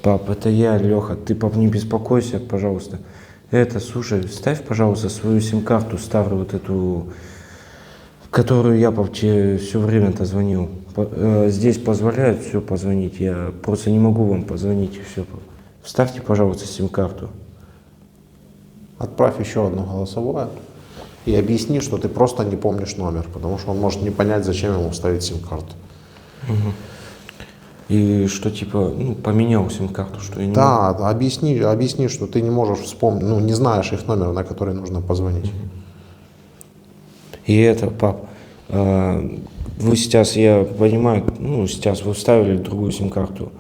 Пап, это я, Леха. Ты, пап, не беспокойся, пожалуйста. Слушай, вставь, пожалуйста, свою сим-карту старую, вот эту, которую я, пап, тебе все время-то звонил. Здесь позволяют все позвонить, я просто не могу вам позвонить и все, пап. Вставьте, пожалуйста, сим-карту. Отправь еще одно голосовое и объясни, что ты просто не помнишь номер, потому что он может не понять, зачем ему вставить сим-карту. Угу. И что, типа, поменял сим-карту, что я не Да, объясни, что ты не можешь вспомнить, не знаешь их номер, на который нужно позвонить. И это, пап, вы сейчас, я понимаю, сейчас вы вставили другую сим-карту,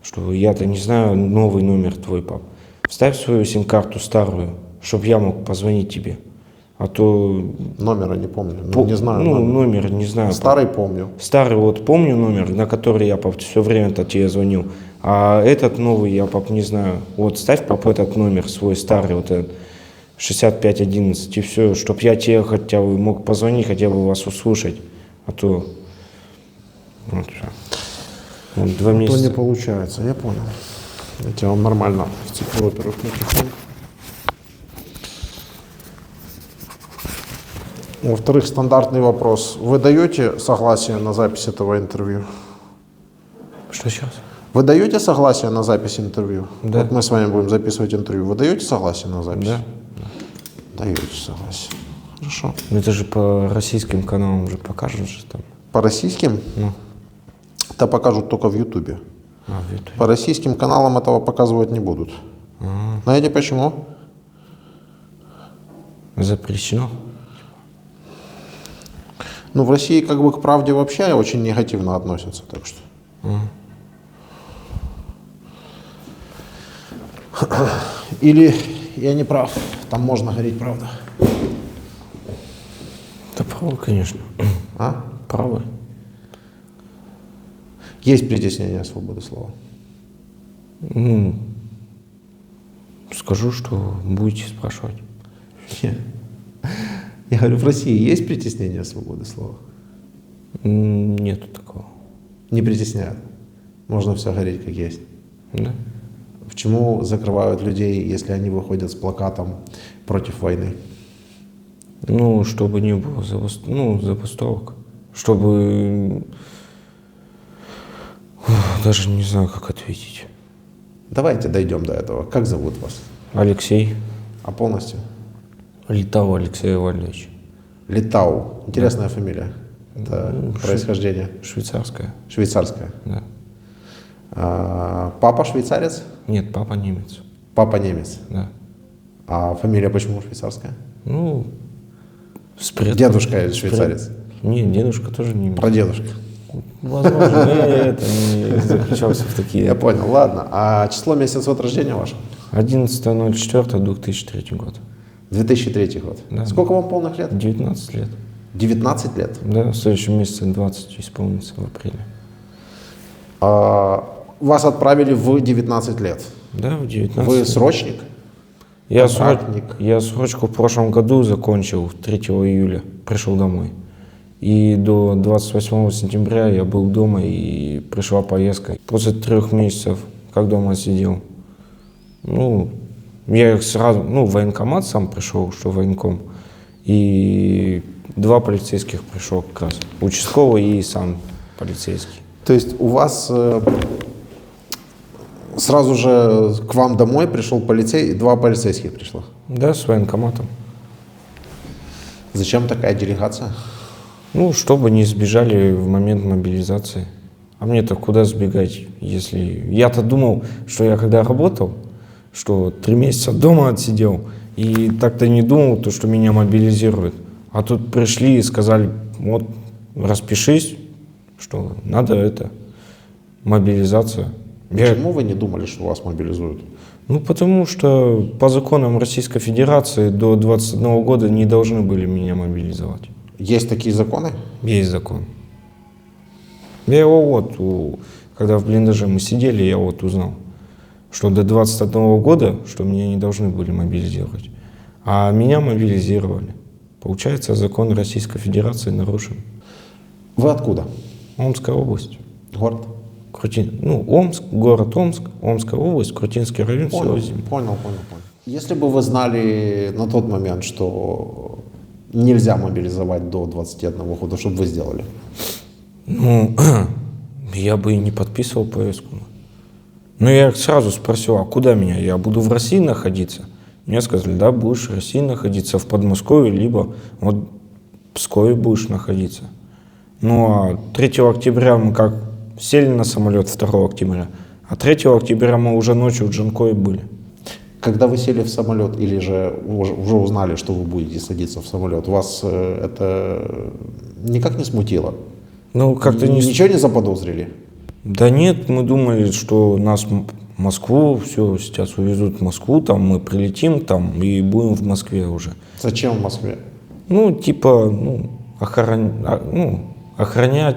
что я-то не знаю новый номер твой, пап. Вставь свою сим-карту старую, чтобы я мог позвонить тебе. А то... Номера не помню, не знаю. Номер не знаю. Старый помню. Старый вот помню номер, на который я, пап, все время-то тебе звонил. А этот новый я, пап, не знаю. Вот ставь, пап, этот номер свой старый, вот этот 6511, и все, чтобы я тебе хотя бы мог позвонить, хотя бы вас услышать. А то... Вот, вот 2 месяца. То не получается, я понял. Я тебя нормально вцепил, во-первых, микрофон. Во-вторых, стандартный вопрос. Вы даете согласие на запись этого интервью? Что сейчас? Вы даете согласие на запись интервью? Да. Вот мы с вами будем записывать интервью. Вы даете согласие на запись? Да. Даете согласие. Хорошо. Это же по российским каналам уже покажут же там. По российским? Ну. Это покажут только в Ютубе. В Ютубе. По российским каналам этого показывать не будут. Знаете почему? Запрещено. В России как бы к правде вообще очень негативно относятся, так что. Или я не прав, там можно говорить правду. Да правы, конечно. А? Правы. Есть притеснение свободы слова? Скажу, что будете спрашивать. Я говорю, в России есть притеснение свободы слова? Нету такого. Не притесняют. Можно все говорить как есть. Да? Почему закрывают людей, если они выходят с плакатом против войны? Чтобы не было забастовок. Чтобы... Даже не знаю, как ответить. Давайте дойдем до этого. Как зовут вас? Алексей. А полностью? Литау Алексей Иванович. Литау. Интересная фамилия. Это происхождение? Швейцарская. Швейцарская. Да. Папа швейцарец? Нет, папа немец. Папа немец. Да. А фамилия почему швейцарская? С предков. Дедушка швейцарец? Нет, дедушка тоже немец. Прадедушка? Возможно, я это не заключался в такие. Я понял, ладно. А число, месяц, год рождения ваше? 11.04.2003 год. 2003 год. Да. Сколько вам полных лет? 19 лет. 19 лет? Да, в следующем месяце 20 исполнится в апреле. Вас отправили в 19 лет? Да, в 19 Вы лет. Срочник? Я срочку в прошлом году закончил, 3 июля, пришел домой. И до 28 сентября я был дома, и пришла поездка. После 3 месяцев, как дома сидел, я сразу, в военкомат сам пришел, что военком, и 2 полицейских пришел как раз, участковый и сам полицейский. То есть у вас сразу же к вам домой пришел 2 полицейских пришло? Да, с военкоматом. Зачем такая делегация? Чтобы не сбежали в момент мобилизации. А мне-то куда сбегать, если... Я-то думал, что я когда работал, что 3 месяца дома отсидел, и так-то не думал, что меня мобилизируют. А тут пришли и сказали, вот, распишись, что надо мобилизация. Почему вы не думали, что вас мобилизуют? Потому что по законам Российской Федерации до 21 года не должны были меня мобилизовать. Есть такие законы? Есть закон. Я его когда в блиндаже мы сидели, я узнал, что до 21 года, что меня не должны были мобилизировать, а меня мобилизировали. Получается, закон Российской Федерации нарушен. Вы откуда? Омская область. Город? Омск, город Омск, Омская область, Крутинский район, все Понял, возим. понял. Если бы вы знали на тот момент, что нельзя мобилизовать до 21 года, что бы вы сделали? Ну, я бы и не подписывал повестку. Но я их сразу спросил, а куда меня? Я буду в России находиться? Мне сказали, да, будешь в России находиться, в Подмосковье, либо вот в Пскове будешь находиться. Ну, а 3 октября мы как сели на самолет 2 октября, а 3 октября мы уже ночью в Джанкое были. Когда вы сели в самолет или же уже узнали, что вы будете садиться в самолет, вас это никак не смутило? Ну, как-то не... Ничего не заподозрили? Да нет, мы думали, что нас в Москву, все, сейчас увезут в Москву, там мы прилетим там и будем в Москве уже. Зачем в Москве? Ну, типа, охранять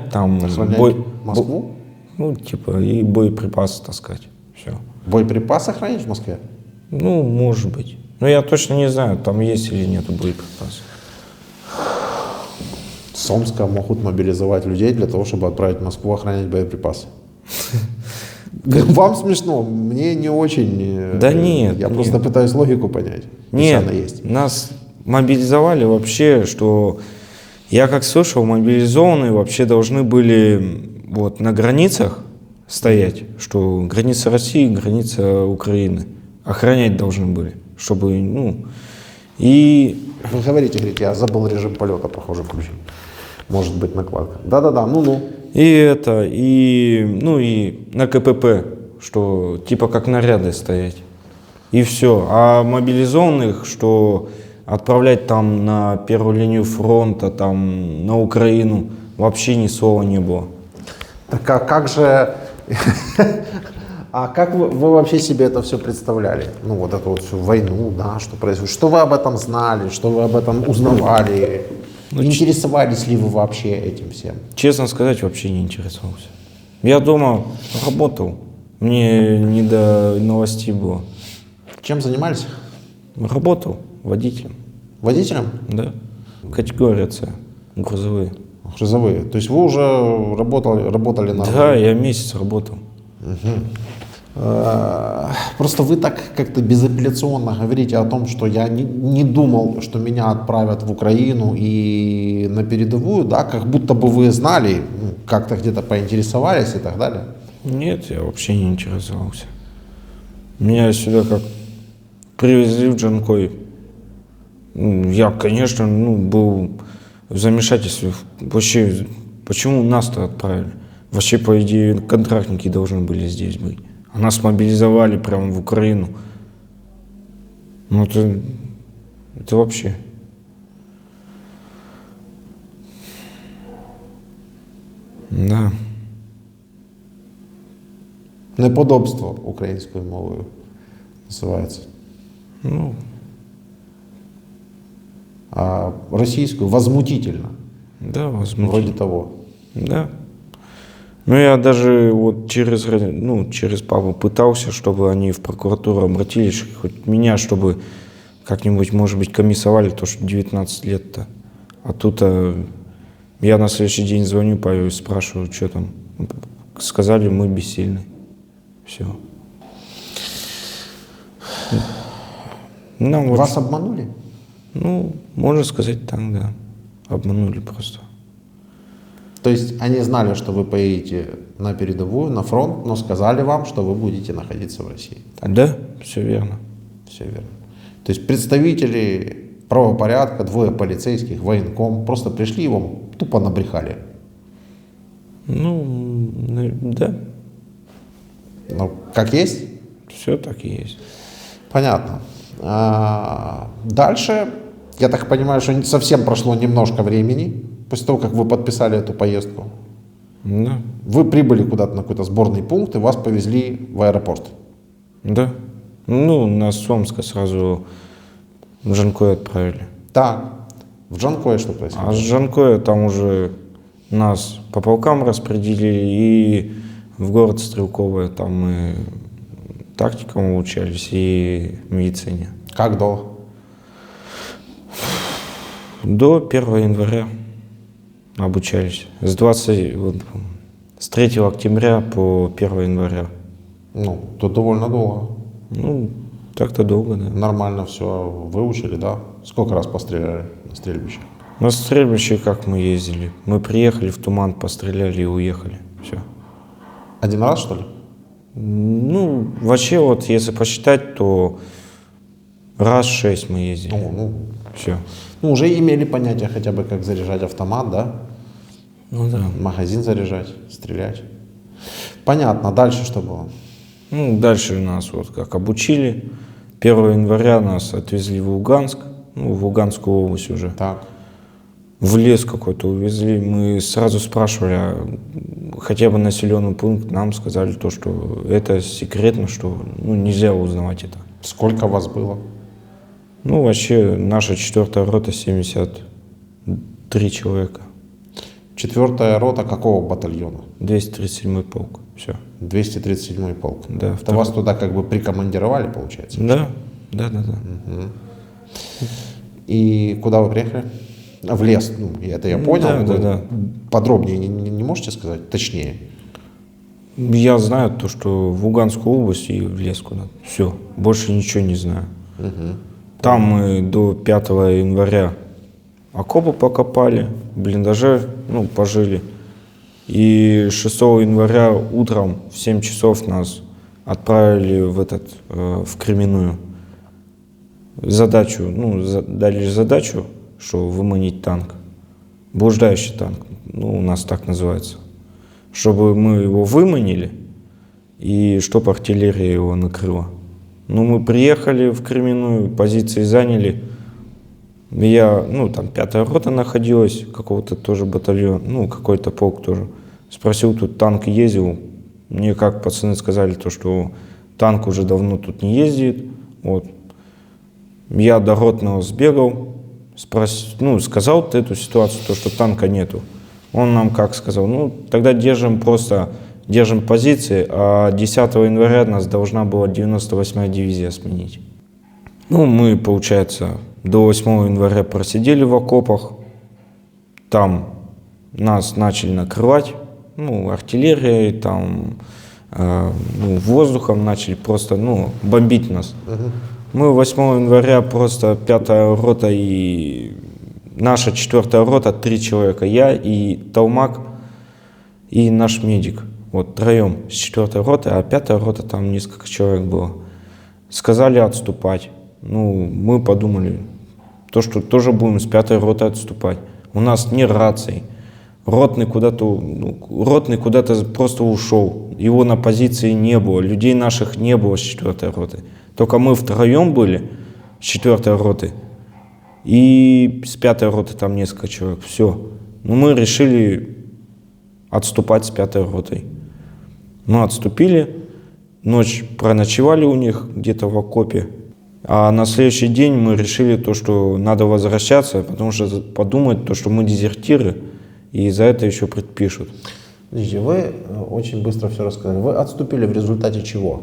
там... Охранять Москву? Ну, типа, и боеприпасы таскать, все. Боеприпасы хранить в Москве? Ну, может быть. Но я точно не знаю, там есть или нет боеприпасов. С Омска могут мобилизовать людей для того, чтобы отправить в Москву охранять боеприпасы. Вам смешно, мне не очень. Да нет. Я просто пытаюсь логику понять. Нет, она есть. нас мобилизовали вообще, что я как слышал, мобилизованные вообще должны были вот на границах стоять, что граница России, граница Украины. Охранять должны были, чтобы, и... Вы говорите, я забыл режим полета, похоже, включить. Может быть, накладка. Да-да-да, ну-ну. И на КПП, что типа как наряды стоять. И все. А мобилизованных, что отправлять там на первую линию фронта, там на Украину, вообще ни слова не было. Так а как же... А как вы вообще себе это все представляли? Ну, вот эту вот всю войну, да, что происходит. Что вы об этом знали, что вы об этом узнавали? Интересовались ли вы вообще этим всем? Честно сказать, вообще не интересовался. Я дома работал, мне не до новостей было. Чем занимались? Работал водителем. Водителем? Да. Категория С, грузовые. Грузовые. То есть вы уже работали на... Да, я месяц работал. Просто вы так как-то безапелляционно говорите о том, что я не думал, что меня отправят в Украину и на передовую, да, как будто бы вы знали, как-то где-то поинтересовались и так далее. Нет, я вообще не интересовался. Меня сюда как привезли в Джанкой. Я, конечно, был в замешательстве. Вообще, почему нас-то отправили? Вообще, по идее, контрактники должны были здесь быть. А нас мобилизовали прямо в Украину. Ну, это вообще... Да. Неподобство українською мовою називається. Ну, А російською возмутительно. да, возможно. Вроде того. Да. Ну, я даже вот через папу пытался, чтобы они в прокуратуру обратились, хоть меня, чтобы как-нибудь, может быть, комиссовали, то, что 19 лет-то. А тут я на следующий день звоню Павел и спрашиваю, что там. Сказали, мы бессильны. Все. Ну, вот, Вас обманули? ну, можно сказать так, да. Обманули просто. То есть они знали, что вы поедете на передовую, на фронт, но сказали вам, что вы будете находиться в России. Так? Да, все верно. Все верно. То есть представители правопорядка, двое полицейских, военком, просто пришли и вам тупо набрехали. Ну, да, Ну, как есть? все так и есть. Понятно. Дальше, я так понимаю, что совсем прошло немножко времени после того, как вы подписали эту поездку. Да, Вы прибыли куда-то на какой-то сборный пункт и вас повезли в аэропорт. да. Ну, нас с Омска сразу в Джанкой отправили. Так. В Джанкое что А происходило? с Джанкоя там уже нас по полкам распределили и в город Стрелковое. Там мы тактикам обучались и медицине. Как долго? До 1 января обучались. С с 3 октября по 1 января. Ну, то довольно долго. Ну, так-то долго, да. Нормально все выучили, да? Сколько раз постреляли на стрельбище? На стрельбище как мы ездили? Мы приехали в туман, постреляли и уехали. Все. Один раз, что ли? Ну, вообще вот, если посчитать, то раз 6 мы ездили. Ну, Все. ну, уже имели понятие хотя бы, как заряжать автомат, да? Ну да. Магазин заряжать, стрелять. Понятно. Дальше что было? Ну, дальше нас вот как обучили. 1 января нас отвезли в Луганск, ну, в Луганскую область уже. Так. В лес какой-то увезли. Мы сразу спрашивали, хотя бы населенный пункт, нам сказали то, что это секретно, что ну, нельзя узнавать это. Сколько вас было? Ну, вообще, наша 4-я рота 73 человека. 4-я рота какого батальона? 237-й полк. Все. 237-й полк. Да, Это вас туда как бы прикомандировали, получается? Да. И куда вы приехали? В лес. Ну, это я понял. Да, Вы да. Подробнее не можете сказать? Точнее. Я знаю то, что в Луганскую область и в лес куда-то. Все. Больше ничего не знаю. Там мы до 5 января окопы покопали, в блиндаже, ну, пожили. И 6 января утром в 7 часов нас отправили в Кременную. Задачу, ну, дали задачу, что выманить танк. Блуждающий танк, ну, у нас так называется. Чтобы мы его выманили, и чтобы артиллерия его накрыла. Ну, мы приехали в Кременную, позиции заняли. Ну, там 5-я рота находилась, какого-то тоже батальон, ну, какой-то полк тоже. Спросил, тут танк ездил. Мне как пацаны сказали, то, что танк уже давно тут не ездит. Вот. Я до ротного сбегал, сказал эту ситуацию, то, что танка нету. Он нам как сказал, ну, тогда держим позиции, а 10 января нас должна была 98-я дивизия сменить. Ну, мы, получается, до 8 января просидели в окопах, там нас начали накрывать, ну, артиллерией, там, воздухом начали просто, бомбить нас. Мы 8 января просто 5-я рота и наша 4-я рота, 3 человека, я и Толмак, и наш медик. Вот троем с 4-й роты, а 5-я рота там несколько человек было. Сказали отступать. Ну, мы подумали, то, что тоже будем с 5-й роты отступать. У нас не раций. Ротный куда-то просто ушел. Его на позиции не было. Людей наших не было с 4-й роты. Только мы втроем были с 4-й роты. И с 5-й роты там несколько человек. Все. Но мы решили отступать с 5-й ротой. Мы отступили. Ночь проночевали у них где-то в окопе. А на следующий день мы решили то, что надо возвращаться, потому что подумать, то, что мы дезертиры, и за это еще предпишут. Подождите, вы очень быстро все рассказали. Вы отступили в результате чего?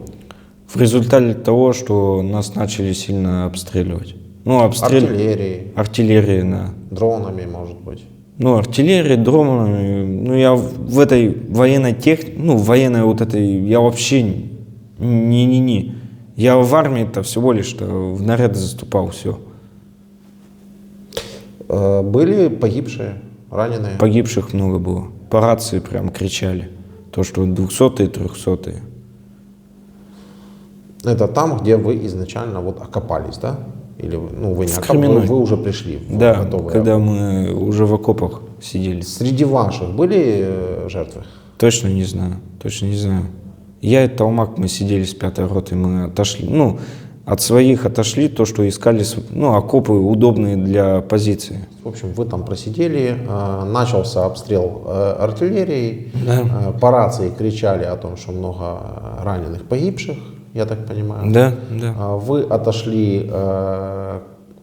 В результате того, что нас начали сильно обстреливать. Артиллерией. Артиллерия, да. Дронами, может быть. Ну, артиллерия, дронами. Ну, я в этой военной военной вот этой, я вообще не. Я в армии-то всего лишь в наряд заступал, все. Были погибшие, раненые? Погибших много было. По рации прям кричали. То, что 200-е, 300-е. Это там, где вы изначально вот окопались, да? Или вы не окопались, вы уже пришли? Да, когда мы уже в окопах сидели. Среди ваших были жертвы? Точно не знаю. Я и Толмак, мы сидели с 5-й ротой, мы отошли. От своих отошли, то, что искали, окопы удобные для позиции. В общем, вы там просидели, начался обстрел артиллерии, Да. По рации кричали о том, что много раненых, погибших, я так понимаю. Да. Вы отошли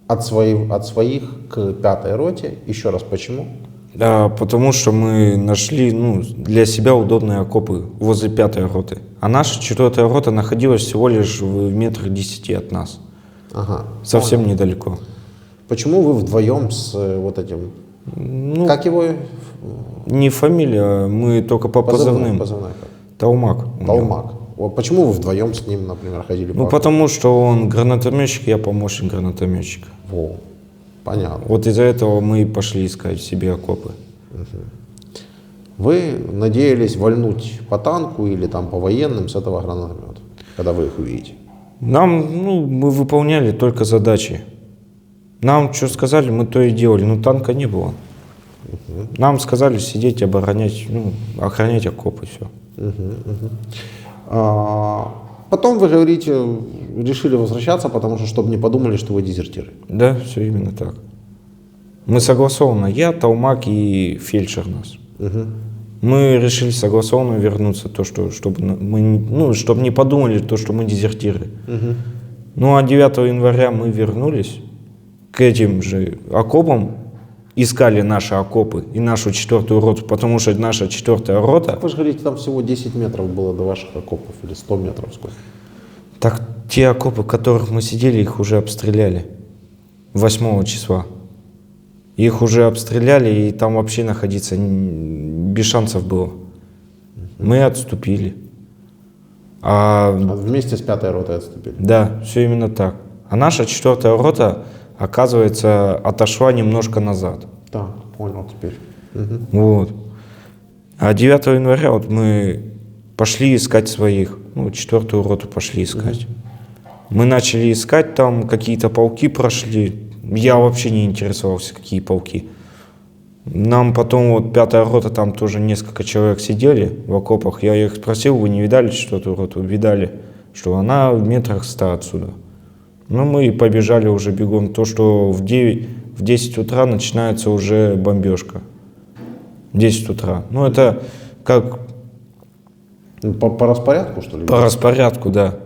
от своих к 5-й роте. Еще раз, почему? Да, потому что мы нашли для себя удобные окопы возле 5-й роты. А наша 4-я рота находилась всего лишь в метрах 10 от нас. Ага. Совсем недалеко. Почему вы вдвоем с вот этим... Как его Не фамилия, мы только по позывным. Позывной как? Таумак. у него. Толмак. Вот почему вы вдвоем с ним, например, ходили Ну, по потому что он гранатометчик, я помощник гранатометчика. Во, понятно. Вот из-за этого мы и пошли искать себе окопы. Вы надеялись вальнуть по танку или там по военным с этого гранатомета, когда вы их увидите? Мы выполняли только задачи. Нам что сказали, мы то и делали, но танка не было. Нам сказали сидеть, оборонять, охранять окопы, все. Потом вы говорите, решили возвращаться, потому что, чтобы не подумали, что вы дезертиры. Да, все именно так. Мы согласованно, я, Таумак и фельдшер нас. Мы решили согласованно вернуться, чтобы не подумали, что мы дезертиры. Ну а 9 января мы вернулись к этим же окопам, искали наши окопы и нашу 4-ю роту, потому что наша 4-я рота... Вы же говорите, там всего 10 метров было до ваших окопов, или 100 метров сколько? Так те окопы, в которых мы сидели, их уже обстреляли 8 числа. Их уже обстреляли, и там вообще находиться без шансов было. Мы отступили. А вместе с 5-й ротой отступили? Да, все именно так. А наша 4-я рота, оказывается, отошла немножко назад. Так, понял теперь. Вот. А 9 января вот мы пошли искать своих. 4-ю роту пошли искать. Мы начали искать, там какие-то полки прошли. Я вообще не интересовался, какие полки. Нам потом, 5-я рота, там тоже несколько человек сидели в окопах. Я их спросил, вы не видали 4-ю роту? Видали, что она в метрах 100 отсюда. Мы побежали уже бегом. То, что в 10 утра начинается уже бомбежка. 10 утра. Это как... По распорядку, что ли? По распорядку, да.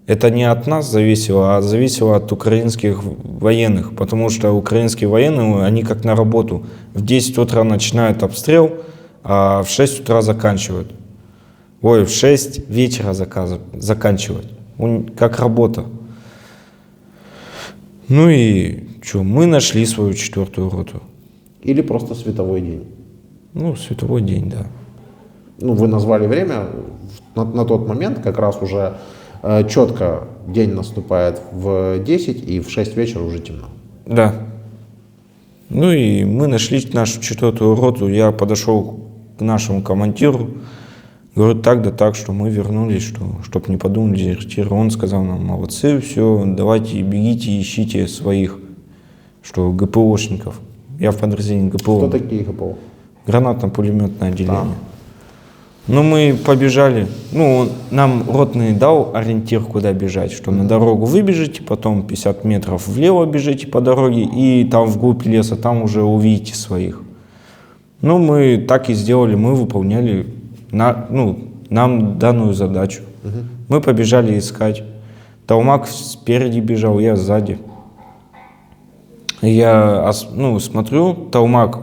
Это не от нас зависело, а зависело от украинских военных. Потому что украинские военные, они как на работу. В 10 утра начинают обстрел, а в 6 утра заканчивают. В 6 вечера заканчивать. Как работа. Мы нашли свою 4-ю роту. Или просто световой день? Световой день, да. Вы назвали время, на тот момент как раз уже четко день наступает в 10, и в 6 вечера уже темно. Да. И мы нашли нашу 4-ю роту, я подошел к нашему командиру, говорю, так да так, что мы вернулись, чтобы не подумали дезертиры. Он сказал нам, молодцы, все, давайте бегите, ищите своих, что ГПОшников. Я в подразделении ГПО. Кто такие ГПО? Гранатно-пулеметное отделение. Мы побежали, нам ротный дал ориентир, куда бежать, что на дорогу вы бежите, потом 50 метров влево бежите по дороге, и там вглубь леса, там уже увидите своих. Мы так и сделали, мы выполняли нам данную задачу. Мы побежали искать. Таумак спереди бежал, я сзади. Я смотрю, Таумак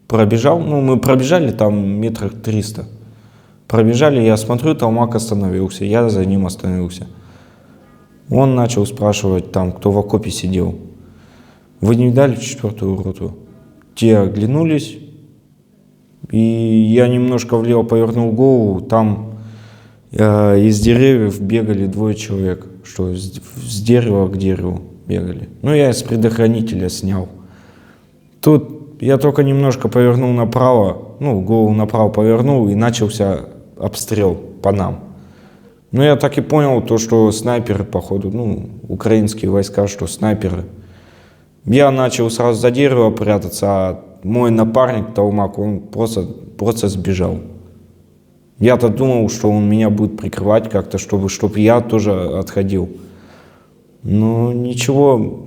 пробежал, мы пробежали там метрах 300. Пробежали, я смотрю, Таумак остановился, я за ним остановился. Он начал спрашивать там, кто в окопе сидел. Вы не видали 4-ю роту? Те оглянулись, и я немножко влево повернул голову, там из деревьев бегали 2 человек, что с дерева к дереву бегали. Я из предохранителя снял. Тут я только немножко повернул направо, голову направо повернул, и начался обстрел по нам. Я так и понял, что снайперы, походу, украинские войска, что снайперы. Я начал сразу за дерево прятаться, а мой напарник Таумак, он просто сбежал. Я-то думал, что он меня будет прикрывать как-то, чтобы я тоже отходил. Но ничего,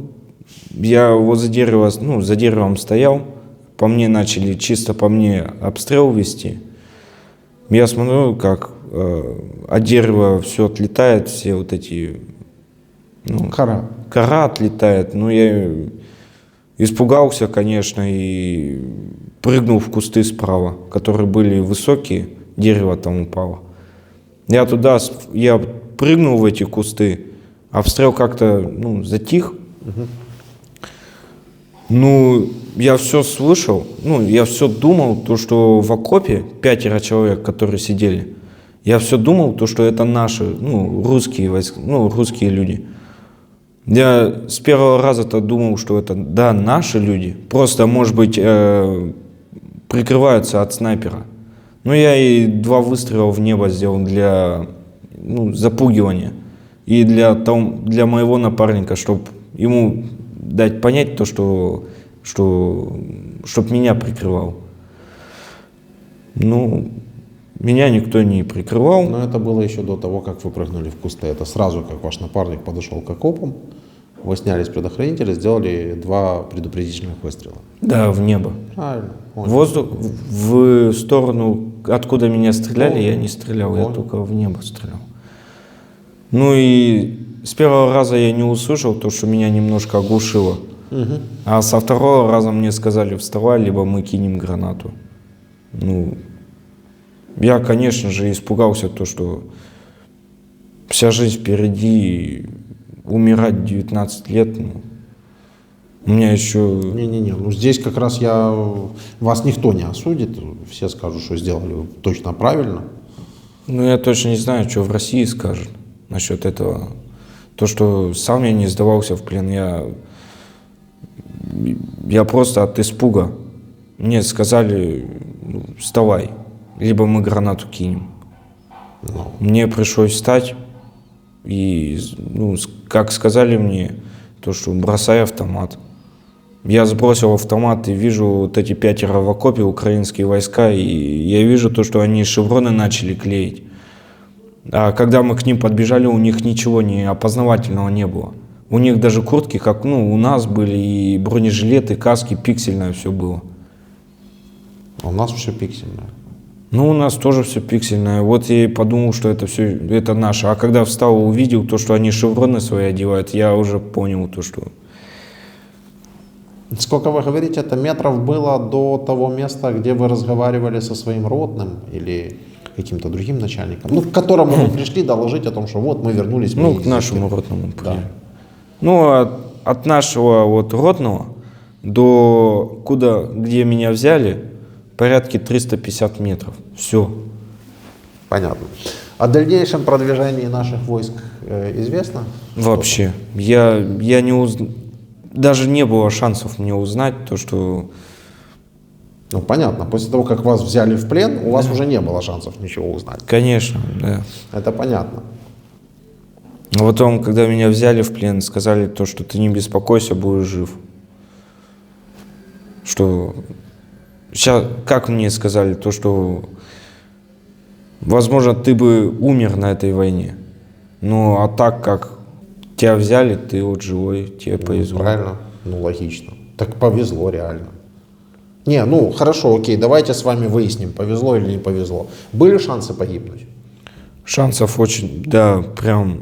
я возле дерева, за деревом стоял, начали чисто по мне обстрел вести. Я смотрю, как от дерева все отлетает, все эти... Кора отлетает. Я испугался, конечно, и прыгнул в кусты справа, которые были высокие, дерево там упало. Я прыгнул в эти кусты, обстрел как-то, затих. Ну, я все слышал, ну, я все думал, то, что в окопе 5 человек, которые сидели, я все думал, то, что это наши, ну, русские войска, ну, русские люди. Я с первого раза-то думал, что это, да, наши люди, просто, может быть, прикрываются от снайпера. Ну, я и 2 выстрела в небо сделал для, ну, запугивания. И для моего напарника, чтобы ему дать понять то, чтоб меня прикрывал. Ну, меня никто не прикрывал. Но это было еще до того, как вы прыгнули в кусты. Это сразу, как ваш напарник подошел к окопам, вы сняли с предохранителя, сделали 2 предупредительных выстрела. Да, в небо. Правильно. Понял. Воздух в сторону, откуда меня стреляли, я не стрелял, я Понял. только в небо стрелял. Ну и с первого раза я не услышал то, что меня немножко оглушило. А со второго раза мне сказали: вставай, либо мы кинем гранату. Ну, я, конечно же, испугался то, что вся жизнь впереди, и умирать в 19 лет, ну, у меня еще... Не-не-не, ну здесь как раз вас никто не осудит, все скажут, что сделали вы точно правильно. Ну, я точно не знаю, что в России скажут насчет этого. То, что сам я не сдавался в плен, я просто от испуга. Мне сказали: ну, вставай, либо мы гранату кинем. Мне пришлось встать, и, ну, как сказали мне, то, что бросай автомат. Я сбросил автомат и вижу вот эти 5 в окопе, украинские войска, и я вижу то, что они шевроны начали клеить. А когда мы к ним подбежали, у них ничего не опознавательного не было. У них даже куртки, как, ну, у нас были, и бронежилеты, каски, пиксельное все было. А у нас все пиксельное. Ну, у нас тоже все пиксельное. Вот я и подумал, что это все, это наше. А когда встал и увидел то, что они шевроны свои одевают, я уже понял то, что... Сколько вы говорите, это метров было до того места, где вы разговаривали со своим ротным или каким-то другим начальником, ну, к которому вы пришли доложить о том, что вот мы вернулись. Ну, мы к нашему ротному. Да. Ну, от нашего вот ротного до где меня взяли, порядке 350 метров. Все. Понятно. О дальнейшем продвижении наших войск известно? Вообще. Я не даже не было шансов мне узнать то, что... Ну, понятно. После того, как вас взяли в плен, у вас уже не было шансов ничего узнать. Конечно, да. Это понятно. Но потом, когда меня взяли в плен, сказали то, что ты не беспокойся, будешь жив. Что... Сейчас, как мне сказали, то, что, возможно, ты бы умер на этой войне. Ну, а так как тебя взяли, ты вот живой, тебе повезло. Правильно. Ну, логично. Так повезло реально. Не, ну, хорошо, окей, давайте с вами выясним, повезло или не повезло. Были шансы погибнуть? Шансов очень, да, прям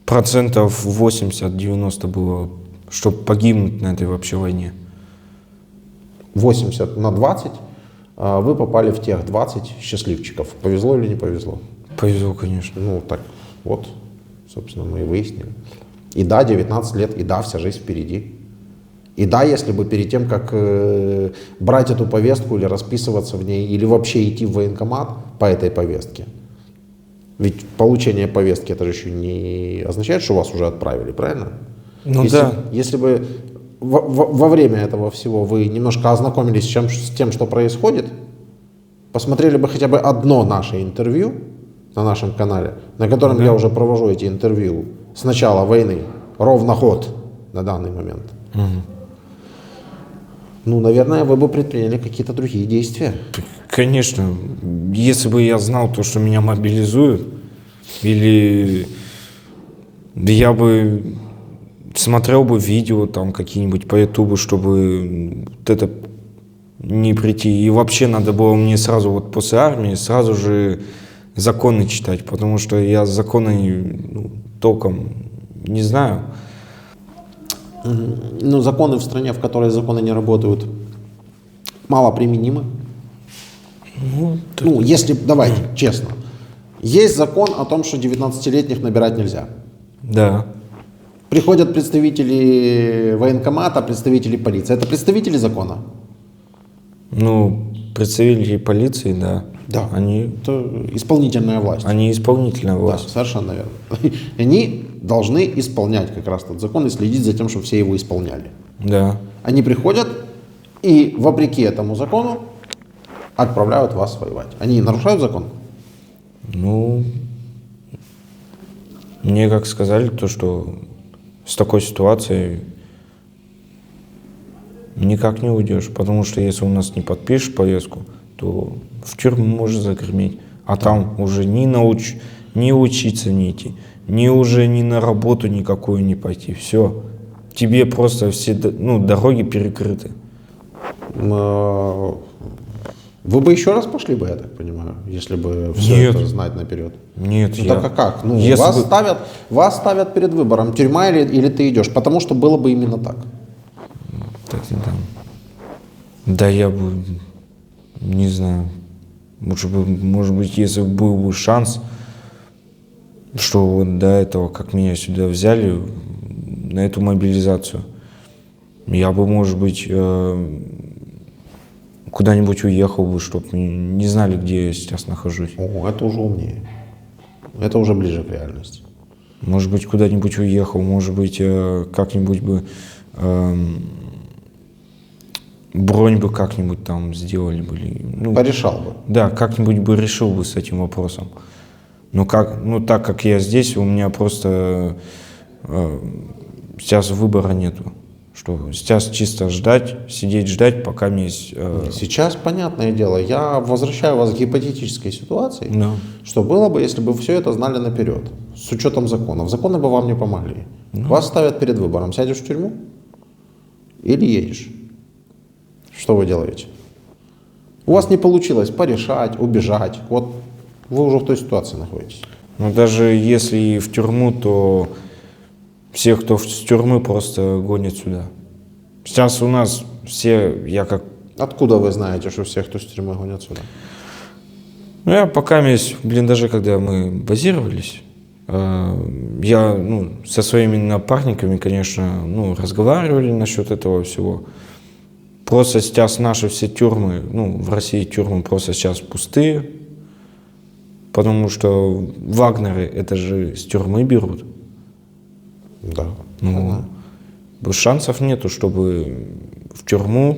80% было, чтобы погибнуть на этой вообще войне. 80 на 20, вы попали в тех 20 счастливчиков. Повезло или не повезло? Повезло, конечно. Ну, так вот, собственно, мы и выяснили. И да, 19 лет, и да, вся жизнь впереди. И да, если бы перед тем, как брать эту повестку или расписываться в ней, или вообще идти в военкомат по этой повестке, ведь получение повестки, это же еще не означает, что вас уже отправили, правильно? Ну если, да. Если бы во время этого всего вы немножко ознакомились с тем, что происходит, посмотрели бы хотя бы одно наше интервью на нашем канале, на котором я уже провожу эти интервью с начала войны, ровно год на данный момент. Ну, наверное, вы бы предприняли какие-то другие действия. Конечно, если бы я знал то, что меня мобилизуют, или я бы смотрел бы видео там какие-нибудь по ютубу, чтобы вот это не прийти. И вообще надо было мне сразу вот после армии сразу же законы читать, потому что я законы толком не знаю. Ну, законы в стране, в которой законы не работают, мало применимы. Ну, если, давайте, честно. Есть закон о том, что 19-летних набирать нельзя. Да. Приходят представители военкомата, представители полиции. Это представители закона? Ну, представители полиции, да. Да. Они Это исполнительная власть. исполнительная Да, власть. совершенно верно. Они должны исполнять как раз тот закон и следить за тем, чтобы все его исполняли. Да. Они приходят и, вопреки этому закону, отправляют вас воевать. Они нарушают закон? Ну, мне как сказали, то, что с такой ситуацией никак не уйдешь, потому что если у нас не подпишешь повестку, то в тюрьму можешь загреметь, а там уже ни учиться не идти, ни на работу никакую не пойти, все. Тебе просто все дороги перекрыты. Вы бы еще раз пошли бы, я так понимаю, если бы все Нет. это знать наперед? Нет, Ну я... так а как? Ну, Если вас, бы- ставят перед выбором, тюрьма или ты идешь, потому что было бы именно так. Так, да. Да я бы, не знаю, может быть, если бы был бы шанс, что вот до этого, как меня сюда взяли, на эту мобилизацию, я бы, может быть, куда-нибудь уехал бы, чтобы не знали, где я сейчас нахожусь. О, это уже умнее. Это уже ближе к реальности. Может быть, куда-нибудь уехал, может быть, как-нибудь бы бронь бы как-нибудь там сделали бы. Ну, Порешал бы. да, как-нибудь бы решил бы с этим вопросом. Так как я здесь, у меня просто сейчас выбора нету. Что сейчас чисто сидеть ждать, пока есть... Сейчас, понятное дело, я возвращаю вас к гипотетической ситуации, Да. что было бы, если бы все это знали наперед, с учетом законов. Законы бы вам не помогли. Вас ставят перед выбором, сядешь в тюрьму или едешь. Что вы делаете? У вас не получилось порешать, убежать. Вот вы уже в той ситуации находитесь. Но даже если и в тюрьму, то всех, кто с тюрьмы, просто гонят сюда. Сейчас у нас все, Откуда вы знаете, что всех, кто с тюрьмы, гонят сюда? Я пока даже когда мы базировались, я со своими напарниками, конечно, разговаривали насчет этого всего. Просто сейчас наши все тюрьмы, в России тюрьмы просто сейчас пустые, потому что вагнеры это же с тюрьмы берут. Да. Шансов нету, чтобы в тюрьму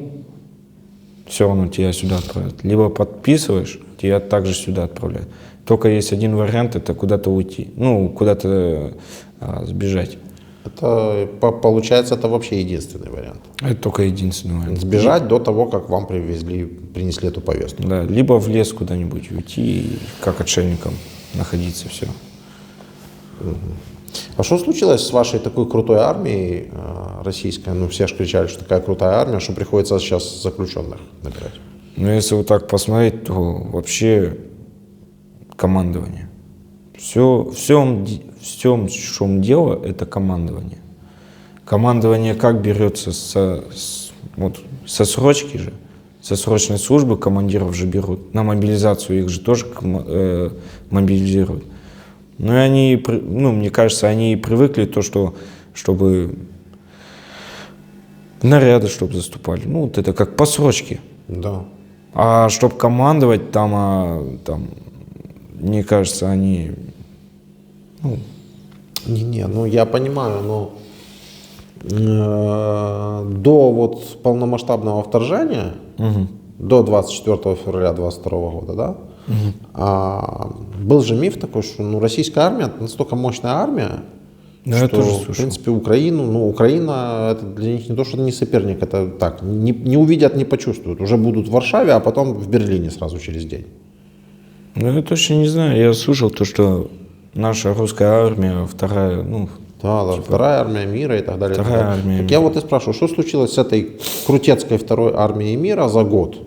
все равно тебя сюда отправят. Либо подписываешь, тебя также сюда отправляют. Только есть один вариант, это куда-то уйти, куда-то сбежать. Это, получается, это вообще единственный вариант. Это только единственный вариант. Сбежать до того, как вам принесли эту повестку. Да, либо в лес куда-нибудь уйти и как отшельником находиться, все. А что случилось с вашей такой крутой армией российской? Все же кричали, что такая крутая армия, что приходится сейчас заключенных набирать. Если вот так посмотреть, то вообще командование. Все, в чем дело, это командование. Командование как берется со срочки же, со срочной службы командиров же берут. На мобилизацию их же тоже мобилизируют. Ну и они, мне кажется, они привыкли чтобы наряды, чтобы заступали. Вот это как по срочке. Да. А чтобы командовать там, мне кажется, они... Я понимаю, но до полномасштабного вторжения, до 24 февраля 2022 года, да, был же миф такой, что российская армия настолько мощная армия, Да, я что, тоже в слышал. принципе, Украина это для них не то, что не соперник, это так, не увидят, не почувствуют. Уже будут в Варшаве, а потом в Берлине сразу через день. Я точно не знаю. Я слышал то, что наша русская армия вторая, Да, вторая армия мира и так далее. Вторая так далее. армия Так мира. я вот и спрашиваю, что случилось с этой крутецкой второй армией мира за год?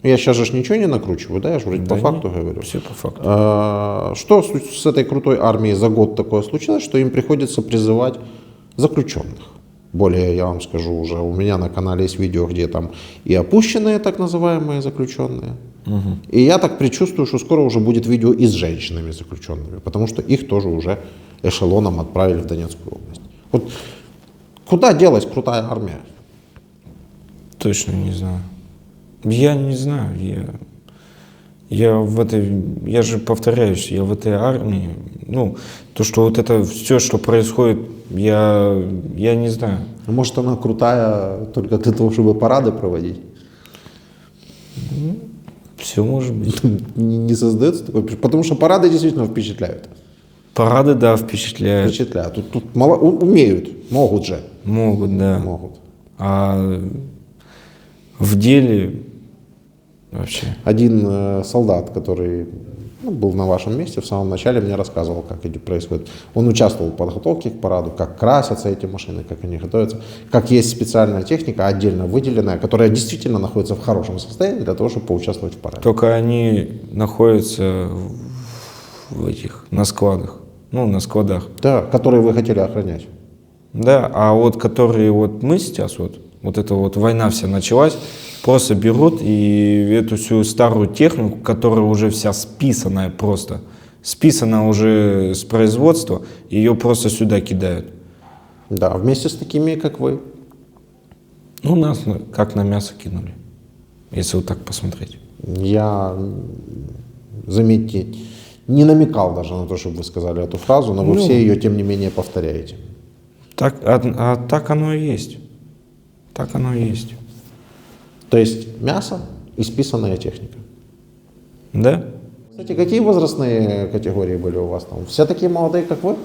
Я сейчас же ничего не накручиваю, да? Я же вроде по факту говорю. Все по факту. Что с этой крутой армией за год такое случилось, что им приходится призывать заключенных? Более, я вам скажу, уже у меня на канале есть видео, где там и опущенные так называемые заключенные. И я так предчувствую, что скоро уже будет видео и с женщинами заключенными, потому что их тоже уже эшелоном отправили в Донецкую область. Вот куда делась крутая армия? Точно не знаю. Я не знаю. Я же повторяюсь, я в этой армии, ну, то, что вот это все, что происходит, я не знаю. Может, она крутая только для того, чтобы парады проводить? Все может быть. Не создается такое? Потому что парады действительно впечатляют. Парады, да, впечатляют. Впечатляют. Тут умеют, могут же. Могут, да. Могут. А в деле вообще. Один солдат, который был на вашем месте в самом начале, мне рассказывал, как это происходит. Он участвовал в подготовке к параду, как красятся эти машины, как они готовятся, как есть специальная техника, отдельно выделенная, которая действительно находится в хорошем состоянии для того, чтобы поучаствовать в параде. Только они находятся на складах. Ну, на складах. Да, которые вы хотели охранять. Да, а вот которые вот мы сейчас, вот эта вот война вся началась, просто берут и эту всю старую технику, которая уже вся списанная просто, списана уже с производства, ее просто сюда кидают. Да, вместе с такими, как вы. Ну, нас как на мясо кинули, если вот так посмотреть. Я, заметьте, не намекал даже на то, чтобы вы сказали эту фразу, но вы все ее, тем не менее, повторяете. Так, так оно и есть. Так оно и есть. То есть мясо и списанная техника. Да? Кстати, какие возрастные категории были у вас там? Все такие молодые, как вы?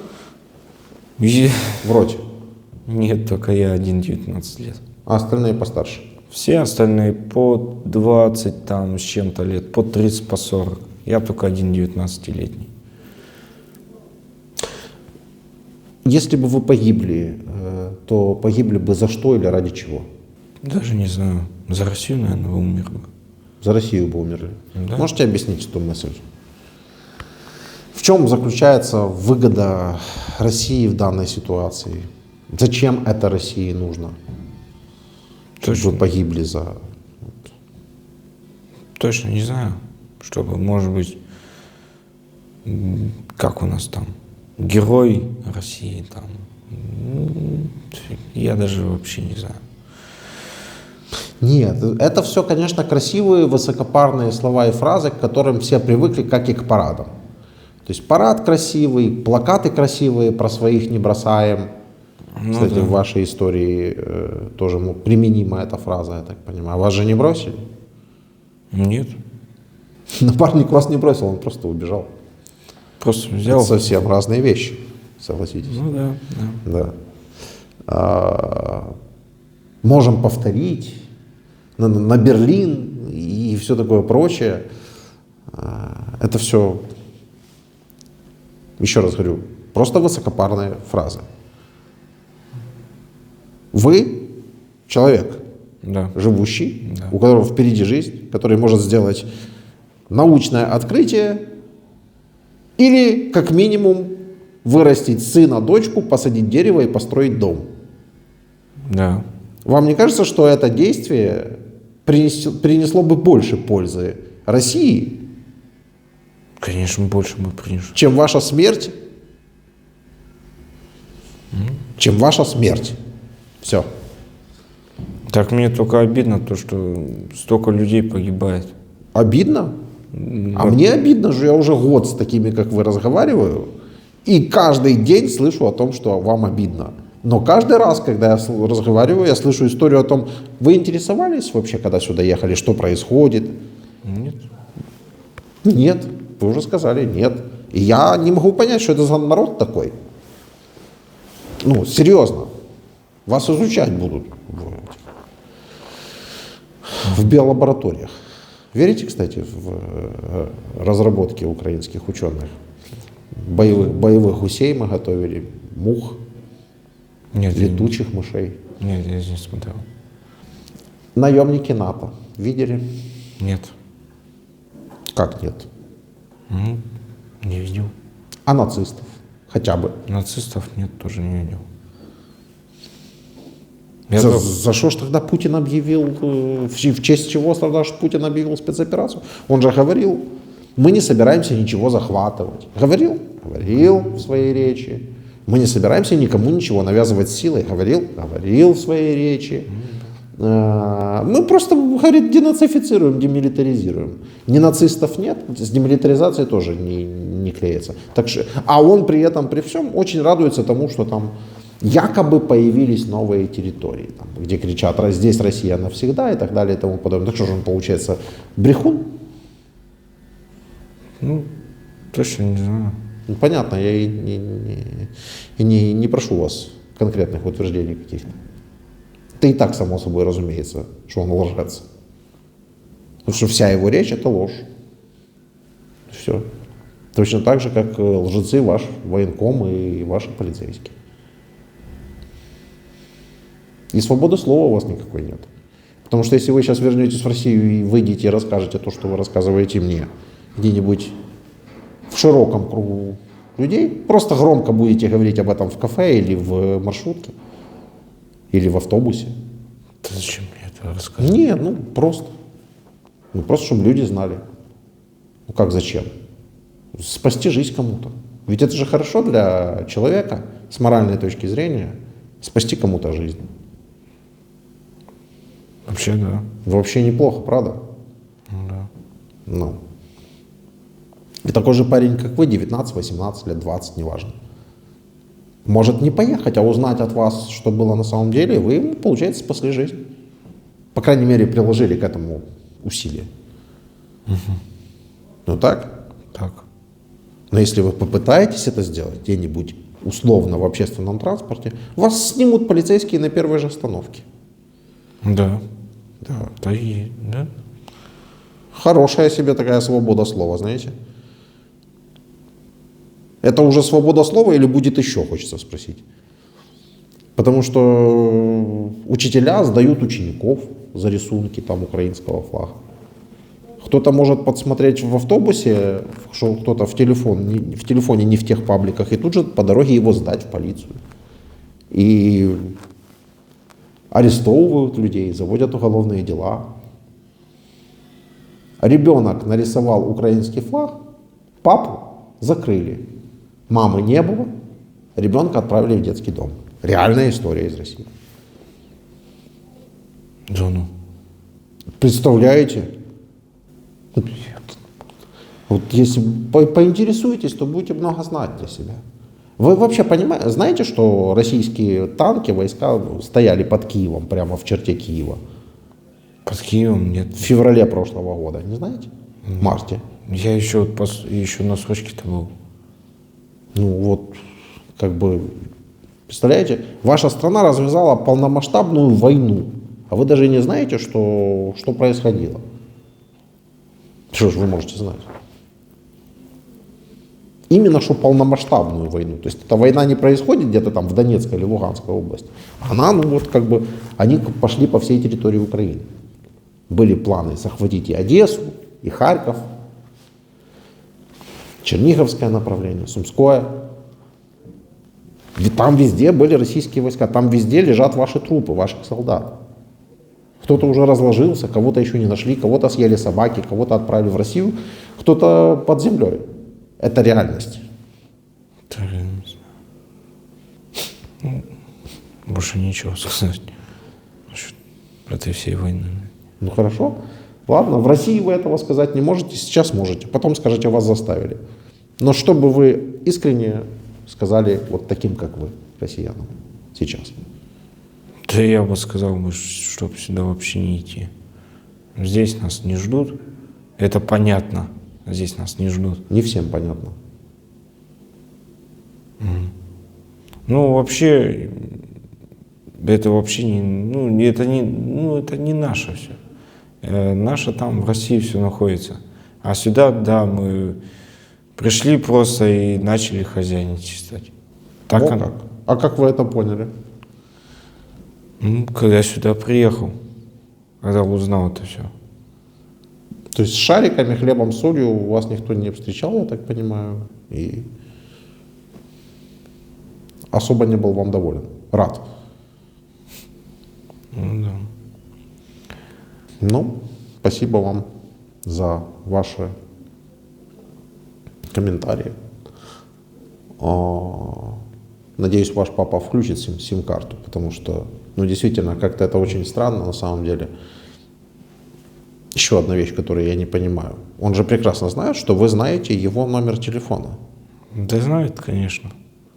В роте. Нет, только я один 19 лет. А остальные постарше? Все остальные по 20 там с чем-то лет, по 30, по 40. Я только один 19-летний. Если бы вы погибли, то погибли бы за что или ради чего? Даже не знаю. За Россию, наверное, умер бы. За Россию бы умерли. Да. Можете объяснить эту мысль? В чем заключается выгода России в данной ситуации? Зачем это России нужно? Чтобы вы погибли за... Точно не знаю. Чтобы, может быть, как у нас там, герой России там. Я даже вообще не знаю. Нет, это все, конечно, красивые, высокопарные слова и фразы, к которым все привыкли, как и к парадам. То есть парад красивый, плакаты красивые, про своих не бросаем. Ну, Кстати, да. в вашей истории тоже применима эта фраза, я так понимаю. Вас же не бросили? Нет. Напарник вас не бросил, он просто убежал. Просто Это взял. совсем разные вещи, согласитесь. Ну да, да. Да. Можем повторить на Берлин и все такое прочее. Это все, еще раз говорю, просто высокопарные фразы. Вы человек, Да. живущий, Да. у которого впереди жизнь, который может сделать научное открытие или, как минимум, вырастить сына, дочку, посадить дерево и построить дом. Да. Вам не кажется, что это действие принесло бы больше пользы России, Конечно, больше бы принес. чем ваша смерть? Чем ваша смерть. Все. Так мне только обидно то, что столько людей погибает. Обидно? А мне обидно же, я уже год с такими, как вы, разговариваю, и каждый день слышу о том, что вам обидно. Но каждый раз, когда я разговариваю, я слышу историю о том, вы интересовались вообще, когда сюда ехали, что происходит? Нет. Нет, вы уже сказали нет. И я не могу понять, что это за народ такой. Ну, серьезно. Вас изучать будут в биолабораториях. Верите, кстати, в разработки украинских ученых? Боевых гусей мы готовили, мух, Нет, летучих мышей. Нет, я не смотрел. Наемники НАТО. Видели? Нет. Как нет? Не видел. А нацистов? Хотя бы. Нацистов нет, тоже не видел. За что ж тогда Путин объявил, в честь чего тогда ж Путин объявил спецоперацию? Он же говорил, мы не собираемся ничего захватывать. Говорил? Говорил в своей речи. Мы не собираемся никому ничего навязывать силой. Говорил в своей речи. Мы просто, говорит, денацифицируем, демилитаризируем. Ни нацистов нет, с демилитаризацией тоже не клеится. Так что, а он при этом, при всем, очень радуется тому, что там якобы появились новые территории, там, где кричат «здесь Россия навсегда» и так далее и тому подобное. Так что же он, получается, брехун? Ну, точно не знаю. Ну, понятно, я и не прошу вас конкретных утверждений каких-то. Это и так, само собой, разумеется, что он лжец. Потому что вся его речь — это ложь. Все. Точно так же, как лжецы ваш военком и ваши полицейские. И свободы слова у вас никакой нет. Потому что если вы сейчас вернетесь в Россию и выйдете и расскажете то, что вы рассказываете мне, где-нибудь в широком кругу людей, просто громко будете говорить об этом в кафе или в маршрутке, или в автобусе. Да зачем мне это рассказывать? Нет, ну просто. Ну просто, чтобы люди знали. Ну как зачем? Спасти жизнь кому-то. Ведь это же хорошо для человека, с моральной точки зрения, спасти кому-то жизнь. Вообще, да. Вообще неплохо, правда? Ну, да. Ну. И такой же парень, как вы, 19, 18 лет, 20, неважно. Может не поехать, а узнать от вас, что было на самом деле, вы ему, получается, спасли жизнь. По крайней мере, приложили к этому усилия. Угу. Ну так? Так. Но если вы попытаетесь это сделать где-нибудь условно в общественном транспорте, вас снимут полицейские на первой же остановке. Да. Да. Да и, да. Хорошая себе такая свобода слова, знаете? Это уже свобода слова или будет еще, хочется спросить? Потому что учителя сдают учеников за рисунки там украинского флага. Кто-то может подсмотреть в автобусе, что кто-то в телефоне не в тех пабликах, и тут же по дороге его сдать в полицию. И арестовывают людей, заводят уголовные дела. Ребенок нарисовал украинский флаг, папу закрыли. Мамы не было, ребенка отправили в детский дом. Реальная история из России. Да ну. Представляете? Вот если поинтересуетесь, то будете много знать для себя. Вы вообще понимаете, знаете, что российские танки, войска стояли под Киевом, прямо в черте Киева? Под Киевом нет. В феврале прошлого года, не знаете? В марте. Я еще на срочке-то был. Ну вот, как бы, представляете, ваша страна развязала полномасштабную войну, а вы даже не знаете, что происходило. Что же вы можете знать? Именно что полномасштабную войну. То есть эта война не происходит где-то там в Донецкой или Луганской области. Она, ну вот как бы, они пошли по всей территории Украины. Были планы захватить и Одессу, и Харьков, Черниговское направление, Сумское. Ведь там везде были российские войска, там везде лежат ваши трупы, ваших солдат. Кто-то уже разложился, кого-то еще не нашли, кого-то съели собаки, кого-то отправили в Россию, кто-то под землей. Это реальность. Ну, больше ничего сказать насчет этой всей войны. Ну хорошо. Ладно, в России вы этого сказать не можете, сейчас можете, потом скажете, вас заставили. Но чтобы вы искренне сказали вот таким, как вы, россиянам, сейчас. Да я бы сказал, чтобы сюда вообще не идти. Здесь нас не ждут, это понятно, здесь нас не ждут. Не всем понятно. Ну, вообще, это вообще не, это не наше все. Наше там в России все находится. А сюда, да, мы пришли просто и начали хозяйничать. Так Вот оно. как. А как вы это поняли? Ну, когда сюда приехал, когда узнал это все. То есть с шариками, хлебом, солью вас никто не встречал, я так понимаю, и особо не был вам доволен. Рад. Ну, да. Ну, спасибо вам за ваши комментарии. Надеюсь, ваш папа включит сим-карту, потому что, ну, действительно, как-то это очень странно на самом деле. Еще одна вещь, которую я не понимаю. Он же прекрасно знает, что вы знаете его номер телефона. Да знает, конечно.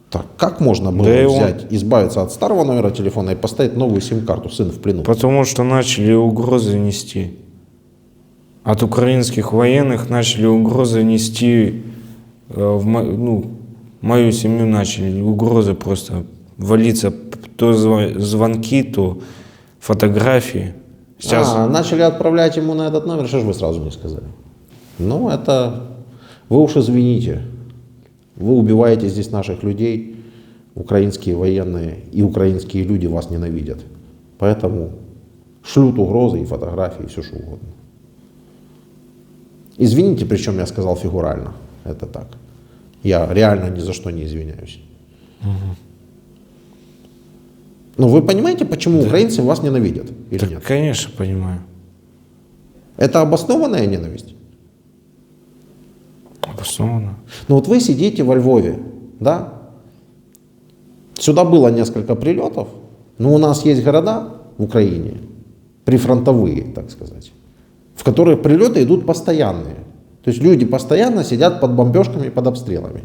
Так, как можно было Да и он- взять, избавиться от старого номера телефона и поставить новую сим-карту? Сын в плену. Потому что начали угрозы нести. От украинских военных начали угрозы нести, мою семью начали угрозы просто валиться, то звонки, то фотографии. Сейчас Начали отправлять ему на этот номер, что же вы сразу не сказали? Ну, это... Вы уж извините. Вы убиваете здесь наших людей. Украинские военные и украинские люди вас ненавидят. Поэтому шлют угрозы и фотографии, и все что угодно. Извините, причем я сказал фигурально. Это так. Я реально ни за что не извиняюсь. Но вы понимаете, почему украинцы вас ненавидят или так, нет? конечно, понимаю. Это обоснованная ненависть? Обоснованно. Ну вот вы сидите во Львове, да? Сюда было несколько прилетов, но у нас есть города в Украине, прифронтовые, так сказать, в которые прилеты идут постоянные. То есть люди постоянно сидят под бомбежками, под обстрелами.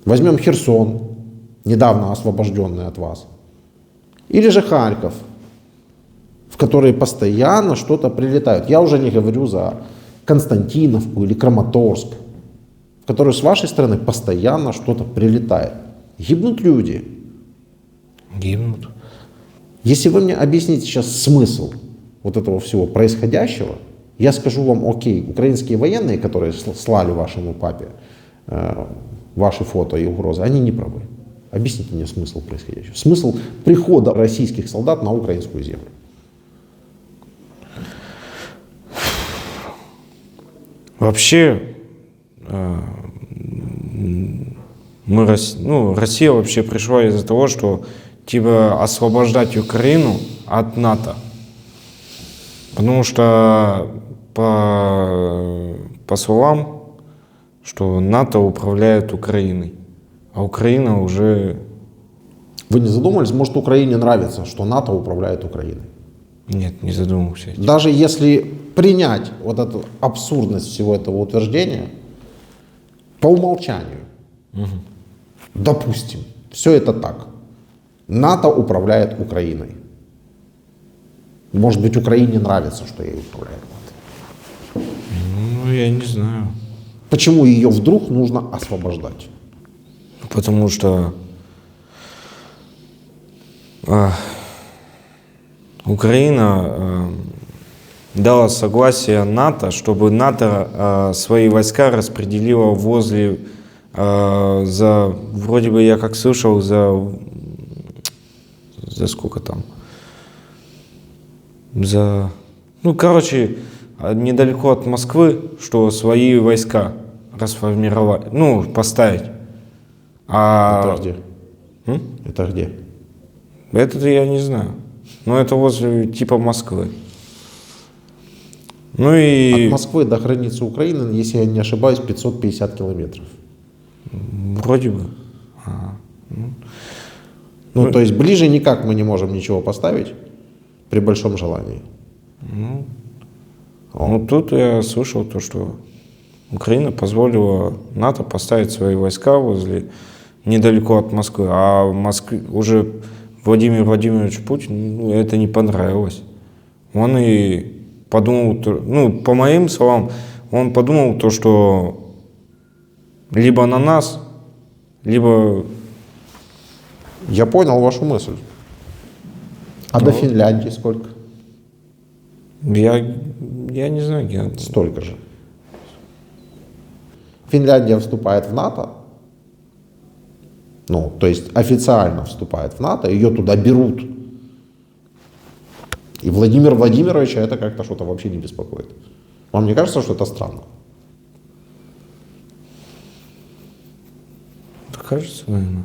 Возьмем Херсон, недавно освобожденный от вас. Или же Харьков, в которые постоянно что-то прилетает. Я уже не говорю за Константиновку или Краматорск, в которые с вашей стороны постоянно что-то прилетает. Гибнут люди. Гибнут. Если вы мне объясните сейчас смысл вот этого всего происходящего, я скажу вам, окей, украинские военные, которые слали вашему папе ваши фото и угрозы, они не правы. Объясните мне смысл происходящего. Смысл прихода российских солдат на украинскую землю. Вообще, Россия вообще пришла из-за того, что типа освобождать Украину от НАТО. Потому что по словам, что НАТО управляет Украиной, а Украина уже... Вы не задумывались, может, Украине нравится, что НАТО управляет Украиной? Нет, не задумывался. Даже если принять вот эту абсурдность всего этого утверждения, по умолчанию, допустим, все это так. НАТО управляет Украиной. Может быть, Украине нравится, что ей управляет НАТО. Ну, я не знаю. Почему ее вдруг нужно освобождать? Потому что Украина дала согласие НАТО, чтобы НАТО свои войска распределило возле, вроде бы я как слышал, за сколько там? Недалеко от Москвы, что свои войска расформировать, поставить. Это где? Это где? Это я не знаю. Но это возле типа Москвы. Ну и... От Москвы до границы Украины, если я не ошибаюсь, 550 километров. Вроде бы. То есть ближе никак мы не можем ничего поставить при большом желании. Тут я слышал то, что Украина позволила НАТО поставить свои войска недалеко от Москвы, а в Москве уже Владимир Владимирович Путин, это не понравилось. Он и подумал, по моим словам, он подумал то, что либо на нас, либо... Я понял вашу мысль. А до Финляндии сколько? Я не знаю, Столько же. Финляндия вступает в НАТО, то есть официально вступает в НАТО, ее туда берут. И Владимир Владимировича это как-то что-то вообще не беспокоит. Вам не кажется, что это странно? Кажется, наверное.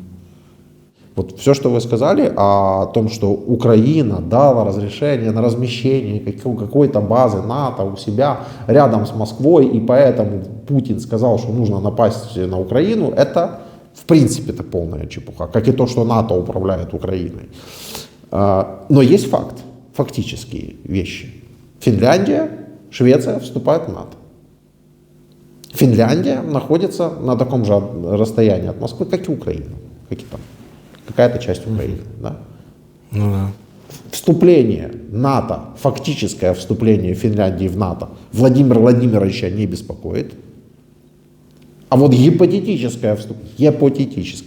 Вот все, что вы сказали о том, что Украина дала разрешение на размещение какой-то базы НАТО у себя рядом с Москвой, и поэтому Путин сказал, что нужно напасть на Украину, это В принципе, это полная чепуха, как и то, что НАТО управляет Украиной. Но есть факт, фактические вещи. Финляндия, Швеция вступают в НАТО. Финляндия находится на таком же расстоянии от Москвы, как и Украина, как и там какая-то часть Украины. Да? Ну да. Вступление НАТО, фактическое вступление Финляндии в НАТО Владимира Владимировича не беспокоит. А вот гипотетическое вступление,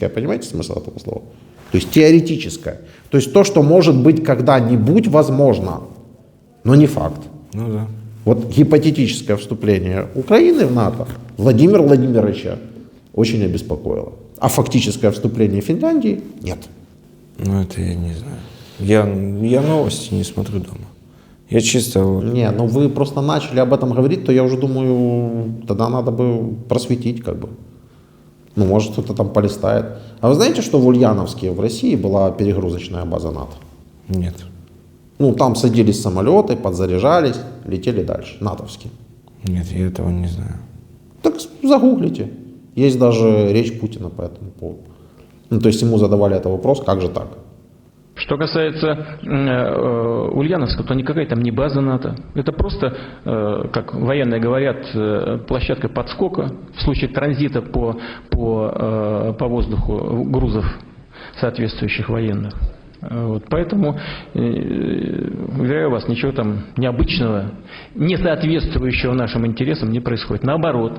понимаете смысл этого слова? То есть теоретическое. То есть то, что может быть когда-нибудь возможно, но не факт. Ну да. Вот гипотетическое вступление Украины в НАТО Владимира Владимировича очень обеспокоило. А фактическое вступление Финляндии нет. Ну это я не знаю. Я новости не смотрю дома. Я чисто вот... Не, ну вы просто начали об этом говорить, то я уже думаю, тогда надо бы просветить как бы. Ну, может, кто-то там полистает. А вы знаете, что в Ульяновске в России была перегрузочная база НАТО? Нет. Ну, там садились самолеты, подзаряжались, летели дальше, натовские. Нет, я этого не знаю. Так загуглите. Есть даже речь Путина по этому поводу. Ну, то есть ему задавали этот вопрос, как же так? Что касается Ульяновска, то никакая там не база НАТО. Это просто, как военные говорят, площадка подскока в случае транзита по воздуху грузов соответствующих военных. Вот, поэтому, уверяю вас, ничего там необычного, не соответствующего нашим интересам не происходит. Наоборот,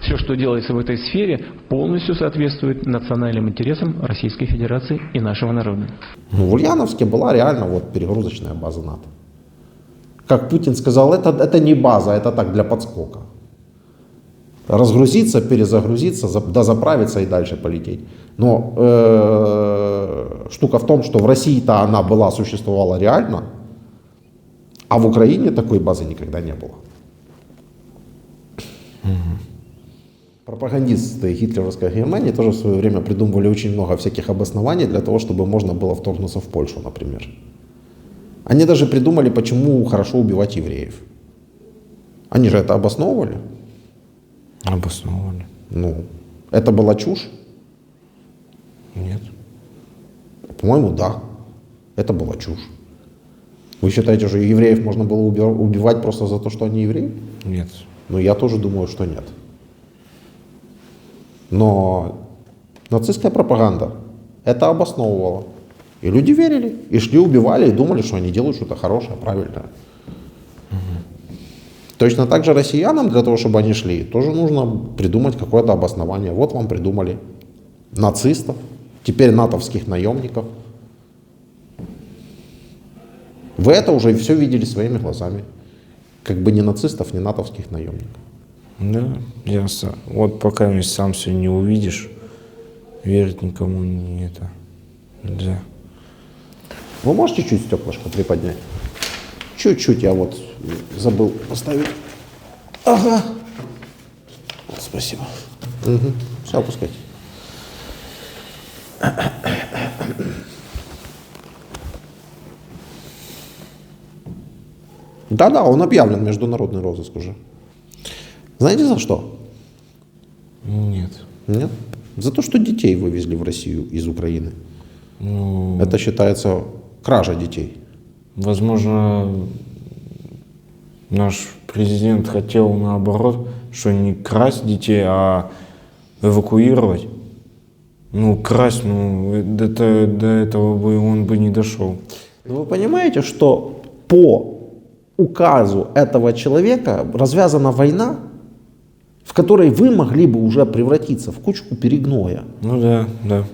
все, что делается в этой сфере, полностью соответствует национальным интересам Российской Федерации и нашего народа. Ну, в Ульяновске была реально вот перегрузочная база НАТО. Как Путин сказал, это не база, это так для подскока. Разгрузиться, перезагрузиться, дозаправиться и дальше полететь. Но штука в том, что в России-то она была, существовала реально, а в Украине такой базы никогда не было. Пропагандисты гитлеровской Германии тоже в свое время придумывали очень много всяких обоснований для того, чтобы можно было вторгнуться в Польшу, например. Они даже придумали, почему хорошо убивать евреев. Они же это обосновывали. Обосновывали. Ну, это была чушь? Нет. По-моему, да. Это была чушь. Вы считаете, что евреев можно было убивать просто за то, что они евреи? Нет. Ну, я тоже думаю, что нет. Но нацистская пропаганда это обосновывала. И люди верили, и шли, убивали, и думали, что они делают что-то хорошее, правильное. Точно так же россиянам, для того, чтобы они шли, тоже нужно придумать какое-то обоснование. Вот вам придумали нацистов, теперь натовских наемников. Вы это уже все видели своими глазами. Как бы ни нацистов, ни натовских наемников. Да, ясно. Вот пока сам все не увидишь, верить никому нельзя. Вы можете чуть стеклышко приподнять? Чуть-чуть, я вот забыл поставить. Ага. Спасибо. Угу. Все, опускайте. Да-да, он объявлен международный розыск уже. Знаете за что? Нет. Нет? За то, что детей вывезли в Россию из Украины. Ну, Это считается кража детей. возможно, наш президент хотел наоборот, что не красть детей, а эвакуировать. Ну, красть, до этого бы он бы не дошел. Но вы понимаете, что по указу этого человека развязана война, в которой вы могли бы уже превратиться в кучку перегноя. Ну да.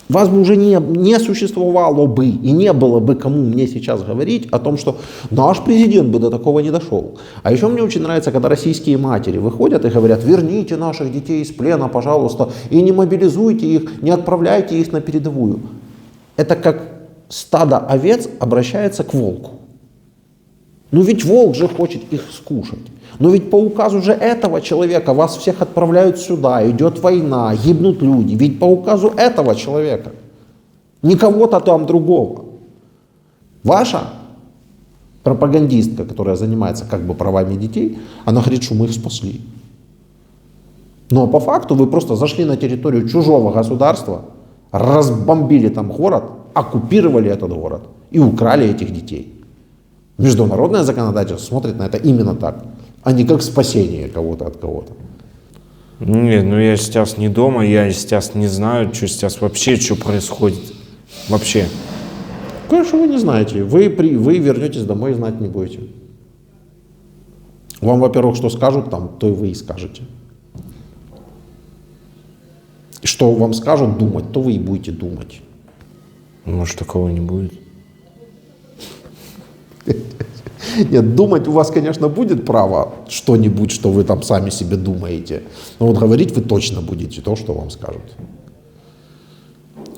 Вас бы уже не существовало бы и не было бы кому мне сейчас говорить о том, что наш президент бы до такого не дошел. А еще мне очень нравится, когда российские матери выходят и говорят: верните наших детей из плена, пожалуйста, и не мобилизуйте их, не отправляйте их на передовую. Это как стадо овец обращается к волку. Ну ведь волк же хочет их скушать. Но ведь по указу же этого человека вас всех отправляют сюда, идет война, гибнут люди. Ведь по указу этого человека, не кого-то там другого. Ваша пропагандистка, которая занимается как бы правами детей, она говорит, что мы их спасли. Но по факту вы просто зашли на территорию чужого государства, разбомбили там город, оккупировали этот город и украли этих детей. Международное законодательство смотрит на это именно так, а не как спасение кого-то от кого-то. Нет, ну я сейчас не дома, я сейчас не знаю, что сейчас вообще, что происходит. Вообще. Конечно, вы не знаете. Вы вернетесь домой и знать не будете. Вам, во-первых, что скажут там, то и вы и скажете. И что вам скажут думать, то вы и будете думать. Может, такого не будет. Нет, думать у вас, конечно, будет право что-нибудь, что вы там сами себе думаете. Но вот говорить вы точно будете то, что вам скажут.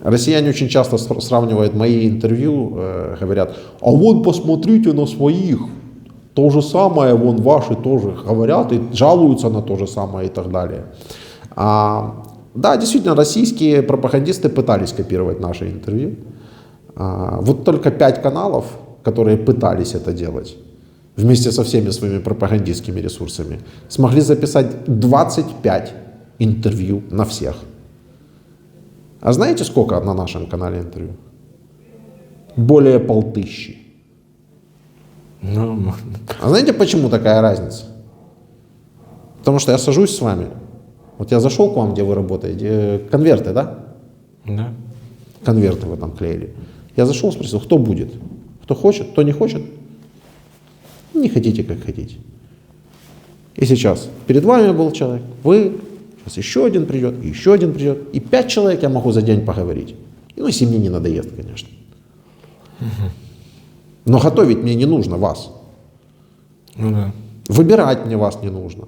Россияне очень часто сравнивают мои интервью, говорят, а вот посмотрите на своих. То же самое, вон ваши тоже говорят и жалуются на то же самое и так далее. Да, действительно, российские пропагандисты пытались копировать наши интервью. Вот только 5 каналов, которые пытались это делать, вместе со всеми своими пропагандистскими ресурсами, смогли записать 25 интервью на всех. А знаете, сколько на нашем канале интервью? Более 1500. Ну, А знаете, почему такая разница? Потому что я сажусь с вами. Вот я зашел к вам, где вы работаете. Конверты, да? да. Конверты вы там клеили. Я зашел, спросил, кто будет? Кто хочет, кто не хочет? Не хотите, как хотите. И сейчас перед вами был человек, вы, сейчас еще один придет, и еще один придет. И 5 человек я могу за день поговорить. Ну, если мне не надоест, конечно. Но готовить мне не нужно вас. Ну да. Выбирать мне вас не нужно.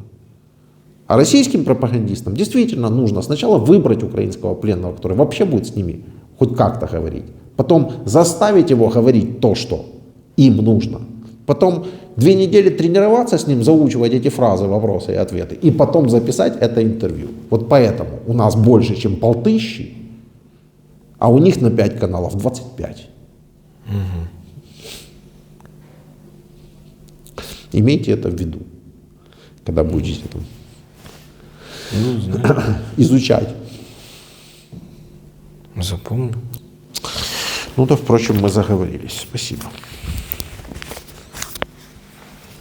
А российским пропагандистам действительно нужно сначала выбрать украинского пленного, который вообще будет с ними хоть как-то говорить. Потом заставить его говорить то, что им нужно. Потом 2 недели тренироваться с ним, заучивать эти фразы, вопросы и ответы. И потом записать это интервью. Вот поэтому у нас больше, чем 1500, а у них на 5 каналов 25. Имейте это в виду, когда будете там Ну, знаю. изучать. Запомню. Ну да, впрочем, мы заговорились. Спасибо.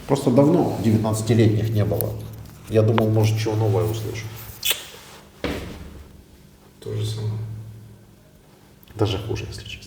Просто давно 19-летних не было. Я думал, может, чего новое услышу. То же самое. Даже хуже, если честно.